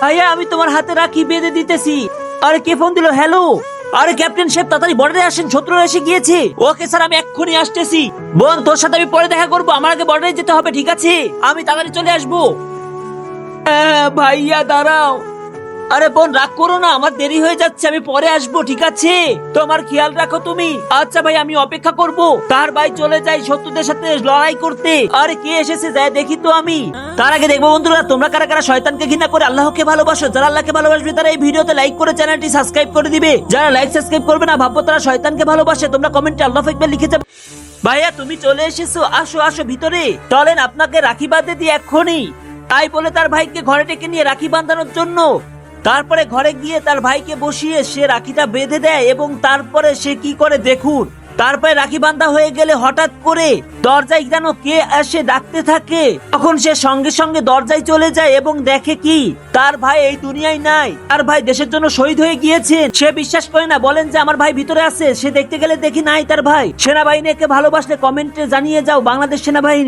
ভাইয়া আমি তোমার হাতে রাখি বেঁধে দিতেছি। আরে কে ফোন দিল? হ্যালো, আরে ক্যাপ্টেন সাহেব তাড়াতাড়ি বর্ডারে আসেন, শত্রু এসে গিয়েছে। ওকে স্যার, আমি এক্ষুনি আসতেছি। বোন তোর সাথে আমি পরে দেখা করবো, আমার আগে বর্ডারে যেতে হবে, ঠিক আছে? আমি তাড়াতাড়ি চলে আসবো। ভাইয়া দাঁড়াও। আরে বোন রাগ করো না, আমার দেরি হয়ে যাচ্ছে, আমি পরে আসবো, ঠিক আছে? তোমার খেয়াল রাখো তুমি। আচ্ছা ভাই, আমি অপেক্ষা করব। তার ভাই চলে যাই শত্রুদের সাথে লড়াই করতে। আরে কে এসেছে যায় দেখি তো আমি। তার আগে দেখবো বন্ধুরা, তোমরা কারা কারা শয়তানকে ঘৃণা করে আল্লাহকে ভালোবাসো। যারা আল্লাহকে ভালোবাসবে তারা এই ভিডিওতে লাইক করে চ্যানেলটি সাবস্ক্রাইব করে দিবে। যারা লাইক সাবস্ক্রাইব করবে না, ভাববো তারা শয়তানকে ভালোবাসে। তোমরা কমেন্টে আল্লাহ আকবার লিখে যাবে। ভাইয়া তুমি চলে এসেছো, আসো আসো ভিতরে চলেন, আপনাকে রাখি বাঁধতে দিই এক্ষুনি। তাই বলে তার ভাইকে ঘরে ডেকে নিয়ে রাখি বাঁধানোর জন্য। তারপরে ঘরে গিয়ে তার ভাইকে বসিয়ে সে রাখিটা বেঁধে দেয় এবং তারপরে সে কি করে দেখুন। তারপরে রাখি বাঁধা হয়ে গেলে হঠাৎ করে দরজায় যেন কে এসে ডাকতে থাকে। তখন সে সঙ্গে সঙ্গে দরজায় চলে যায় এবং দেখে কি তার ভাই এই দুনিয়ায় নাই। তার ভাই দেশের জন্য শহীদ হয়ে গিয়েছেন। সে বিশ্বাস করে না, বলেন যে আমার ভাই ভিতরে আছে। সে দেখতে গেলে দেখি নাই তার ভাই। সেনাবাহিনীকে ভালোবাসলে কমেন্টে জানিয়ে যাও, বাংলাদেশ সেনাবাহিনী।